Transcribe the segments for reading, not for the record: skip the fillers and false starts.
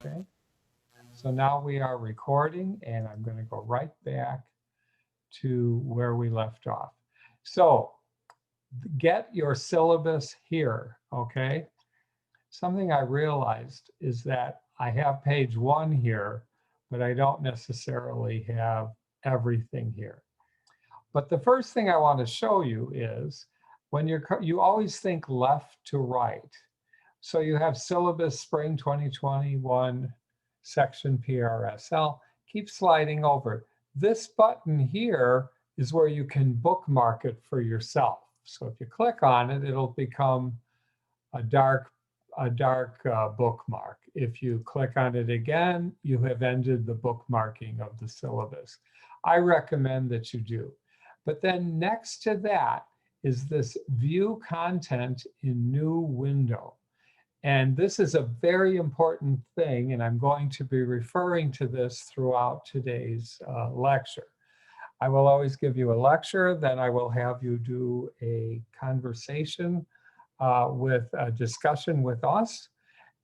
Okay, so now we are recording, and I'm going to go right back to where we left off. So get your syllabus here, okay? Something I realized is that I have page 1 here, but I don't necessarily have everything here. But the first thing I want to show you is when you always think left to right. So you have syllabus spring 2021 section PRSL. Keep sliding over. This button here is where you can bookmark it for yourself. So if you click on it, it'll become a dark bookmark. If you click on it again, you have ended the bookmarking of the syllabus. I recommend that you do. But then next to that is this view content in new window. And this is a very important thing, and I'm going to be referring to this throughout today's lecture. I will always give you a lecture, then I will have you do a conversation with a discussion with us,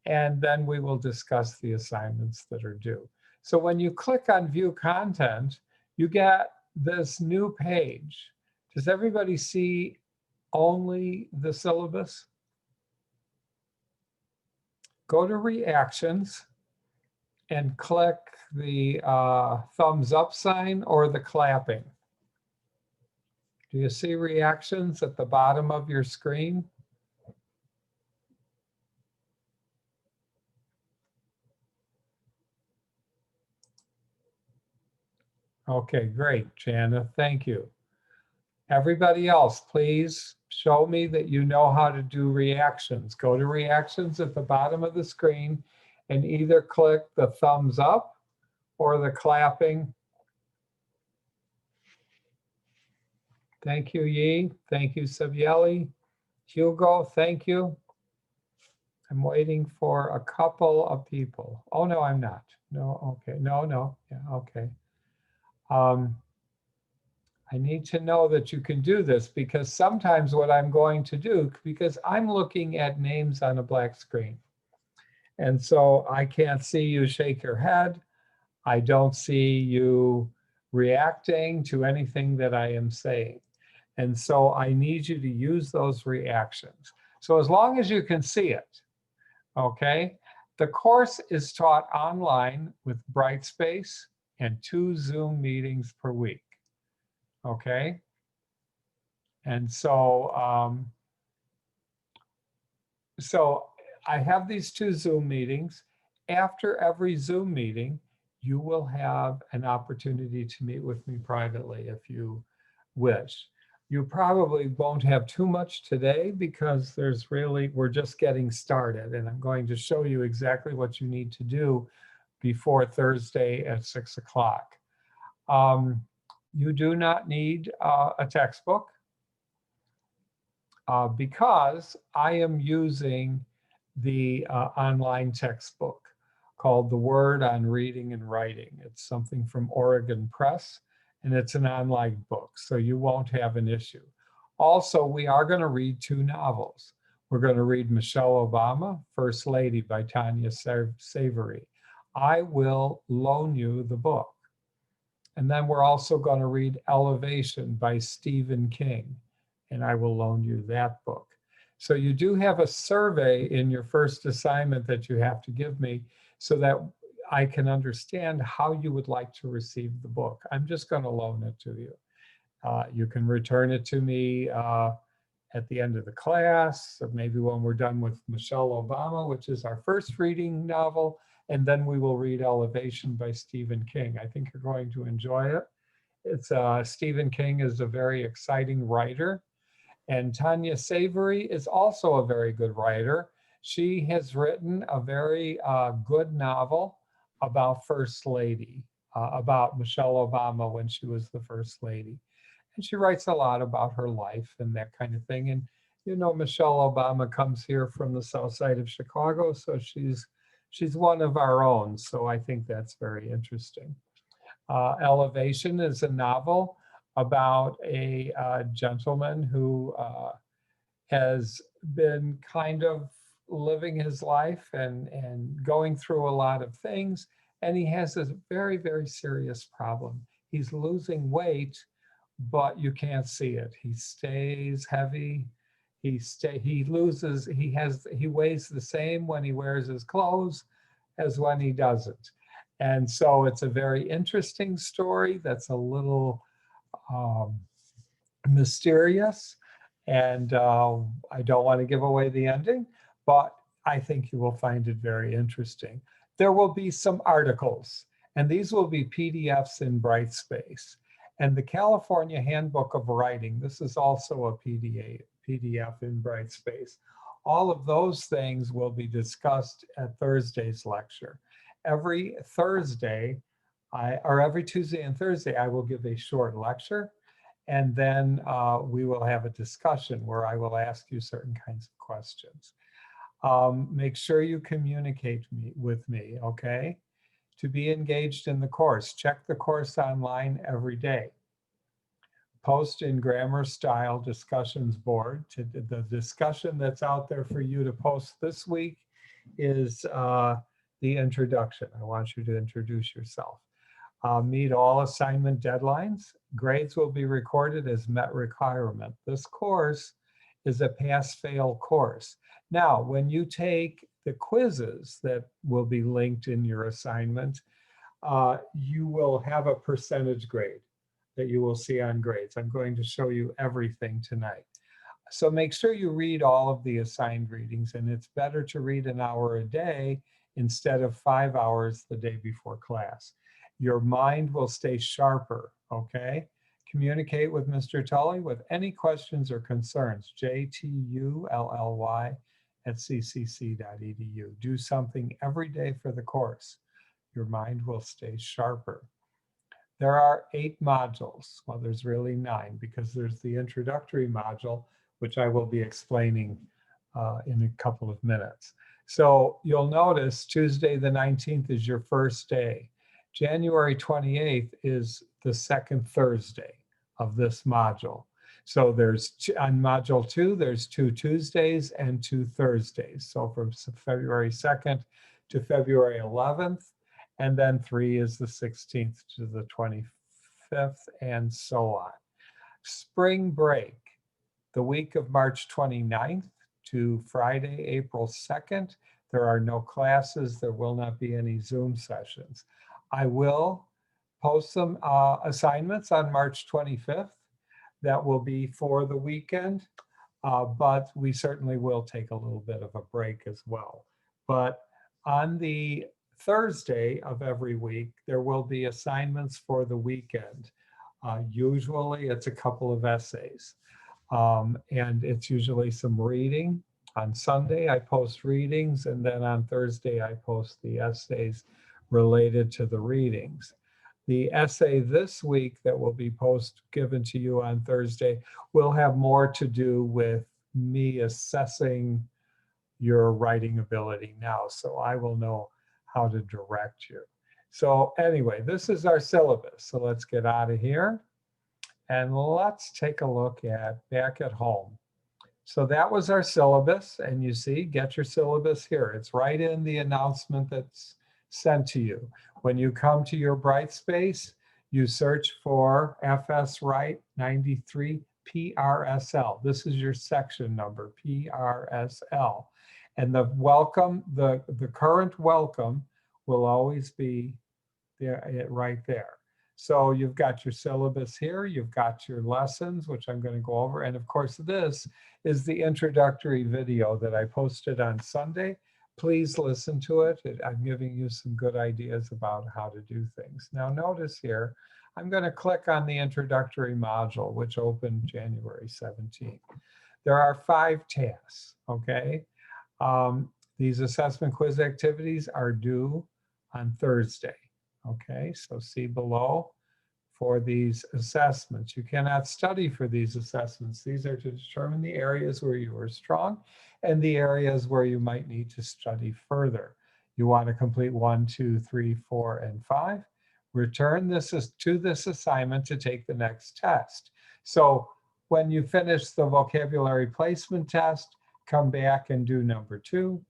and then we will discuss the assignments that are due. So when you click on view content, you get this new page. Does everybody see only the syllabus? Go to reactions and click the thumbs up sign or the clapping. Do you see reactions at the bottom of your screen? Okay, great, Jana, thank you. Everybody else, please show me that you know how to do reactions. Go to reactions at the bottom of the screen and either click the thumbs up or the clapping. Thank you, Yi. Thank you, Savielli. Hugo, thank you. I'm waiting for a couple of people. Oh, no, I'm not. No, okay. No, yeah, okay. I need to know that you can do this, because sometimes what I'm going to do, because I'm looking at names on a black screen, and so I can't see you shake your head. I don't see you reacting to anything that I am saying. And so I need you to use those reactions. So as long as you can see it, okay? The course is taught online with Brightspace and 2 Zoom meetings per week, okay? And so, I have these 2 Zoom meetings. After every Zoom meeting, you will have an opportunity to meet with me privately if you wish. You probably won't have too much today because we're just getting started, and I'm going to show you exactly what you need to do before Thursday at 6 o'clock. You do not need a textbook because I am using the online textbook called The Word on Reading and Writing. It's something from Oregon Press, and it's an online book, so you won't have an issue. Also, we are going to read 2 novels. We're going to read Michelle Obama, First Lady by Tanya Savory. I will loan you the book. And then we're also going to read Elevation by Stephen King, and I will loan you that book. So you do have a survey in your first assignment that you have to give me so that I can understand how you would like to receive the book. I'm just going to loan it to you. You can return it to me at the end of the class, or maybe when we're done with Michelle Obama, which is our first reading novel, and then we will read Elevation by Stephen King. I think you're going to enjoy it. It's Stephen King is a very exciting writer, and Tanya Savory is also a very good writer. She has written a very good novel about First Lady, about Michelle Obama when she was the First Lady. And she writes a lot about her life and that kind of thing. And you know, Michelle Obama comes here from the south side of Chicago, so she's one of our own. So I think that's very interesting. Elevation is a novel about a gentleman who has been kind of living his life and going through a lot of things. And he has this very, very serious problem. He's losing weight, but you can't see it. He stays heavy. He loses, he weighs the same when he wears his clothes as when he doesn't. And so it's a very interesting story that's a little mysterious. And I don't want to give away the ending, but I think you will find it very interesting. There will be some articles, and these will be PDFs in Brightspace. And the California Handbook of Writing, this is also a PDF in Brightspace. All of those things will be discussed at Thursday's lecture. Every Thursday, or every Tuesday and Thursday, I will give a short lecture, and then we will have a discussion where I will ask you certain kinds of questions. Make sure you communicate with me, okay? To be engaged in the course, check the course online every day. Post in grammar style discussions board. The discussion that's out there for you to post this week is the introduction. I want you to introduce yourself. Meet all assignment deadlines. Grades will be recorded as met requirement. This course is a pass-fail course. Now, when you take the quizzes that will be linked in your assignment, you will have a percentage grade that you will see on grades. I'm going to show you everything tonight. So make sure you read all of the assigned readings, and it's better to read an hour a day instead of 5 hours the day before class. Your mind will stay sharper, okay? Communicate with Mr. Tully with any questions or concerns, jtully@ccc.edu. Do something every day for the course. Your mind will stay sharper. There are 8 modules. Well, there's really 9 because there's the introductory module, which I will be explaining in a couple of minutes. So you'll notice Tuesday the 19th is your first day. January 28th is the second Thursday of this module. So there's, on module 2, there's 2 Tuesdays and 2 Thursdays. So from February 2nd to February 11th, and then 3 is the 16th to the 25th, and so on. Spring break, the week of March 29th to Friday, April 2nd, there are no classes. There will not be any Zoom sessions. I will post some assignments on March 25th. That will be for the weekend, but we certainly will take a little bit of a break as well. But on the Thursday of every week, there will be assignments for the weekend. Usually it's a couple of essays, and it's usually some reading. On Sunday, I post readings, and then on Thursday, I post the essays related to the readings. The essay this week that will be given to you on Thursday will have more to do with me assessing your writing ability now, so I will know how to direct you. So anyway, this is our syllabus. So let's get out of here and let's take a look at back at home. So that was our syllabus, and you see, get your syllabus here. It's right in the announcement that's sent to you. When you come to your Brightspace, you search for FS Wright 93 PRSL. This is your section number, PRSL. And the welcome, the current welcome will always be there, right there. So you've got your syllabus here, you've got your lessons, which I'm going to go over. And of course, this is the introductory video that I posted on Sunday. Please listen to it. I'm giving you some good ideas about how to do things. Now notice here, I'm going to click on the introductory module, which opened January 17th. There are 5 tasks, okay? These assessment quiz activities are due on Thursday. Okay, so see below for these assessments. You cannot study for these assessments. These are to determine the areas where you are strong and the areas where you might need to study further. You want to complete 1, 2, 3, 4, and 5. Return to this assignment to take the next test. So when you finish the vocabulary placement test, come back and do number 2.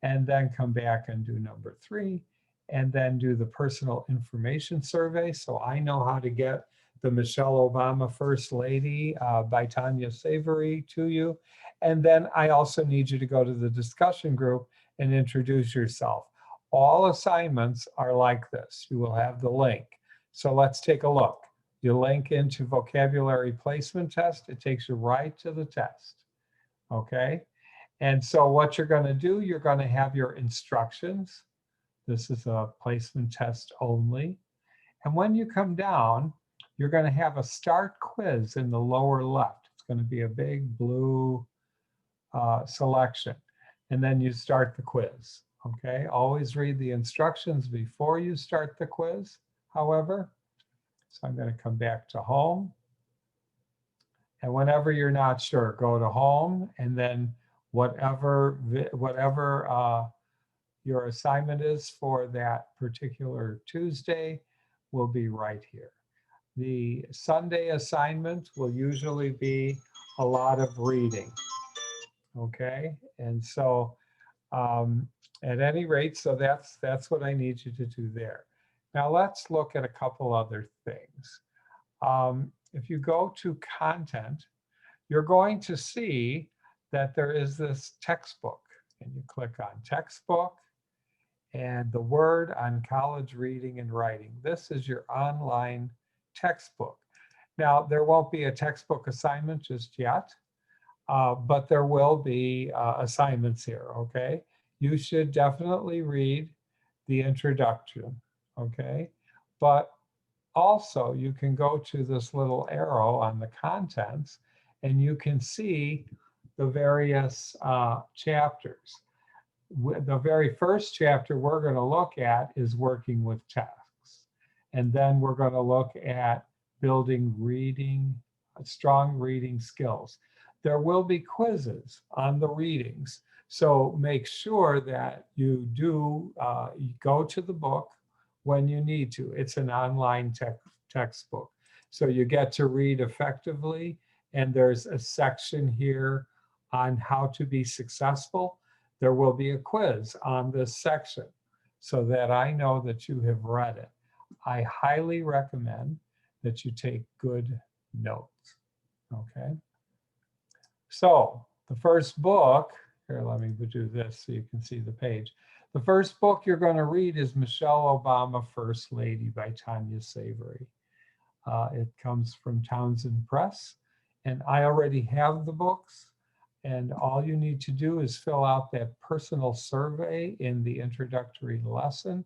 and then come back and do number 3, and then do the personal information survey. So I know how to get the Michelle Obama First Lady by Tanya Savory to you. And then I also need you to go to the discussion group and introduce yourself. All assignments are like this. You will have the link. So let's take a look. You link into vocabulary placement test. It takes you right to the test. Okay. And so what you're going to do, you're going to have your instructions. This is a placement test only. And when you come down, you're going to have a start quiz in the lower left. It's going to be a big blue selection. And then you start the quiz. Okay, always read the instructions before you start the quiz, however. So I'm going to come back to home. And whenever you're not sure, go to home, and then whatever your assignment is for that particular Tuesday will be right here. The Sunday assignment will usually be a lot of reading. Okay, and so at any rate, so that's what I need you to do there. Now let's look at a couple other things. If you go to content, you're going to see that there is this textbook, and you click on textbook and the word on college reading and writing. This is your online textbook. Now, there won't be a textbook assignment just yet, but there will be assignments here, okay? You should definitely read the introduction, okay? But also, you can go to this little arrow on the contents, and you can see the various chapters. The very first chapter we're going to look at is working with text. And then we're going to look at building strong reading skills. There will be quizzes on the readings. So make sure that you do go to the book when you need to. It's an online textbook. So you get to read effectively. And there's a section here on how to be successful. There will be a quiz on this section so that I know that you have read it. I highly recommend that you take good notes, okay? So the first book, here, let me do this so you can see the page. The first book you're going to read is Michelle Obama First Lady by Tanya Savory. It comes from Townsend Press, and I already have the books. And all you need to do is fill out that personal survey in the introductory lesson.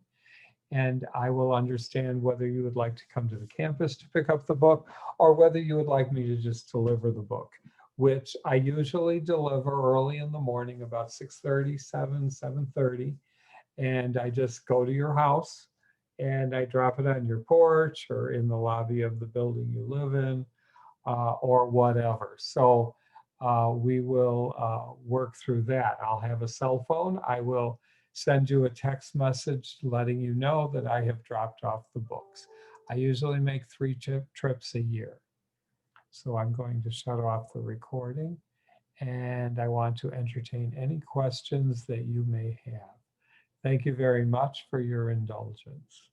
And I will understand whether you would like to come to the campus to pick up the book or whether you would like me to just deliver the book, which I usually deliver early in the morning, about 6:30, 7:30. And I just go to your house and I drop it on your porch or in the lobby of the building you live in or whatever. So we will work through that. I'll have a cell phone. I will send you a text message letting you know that I have dropped off the books. I usually make 3 trips a year. So I'm going to shut off the recording, and I want to entertain any questions that you may have. Thank you very much for your indulgence.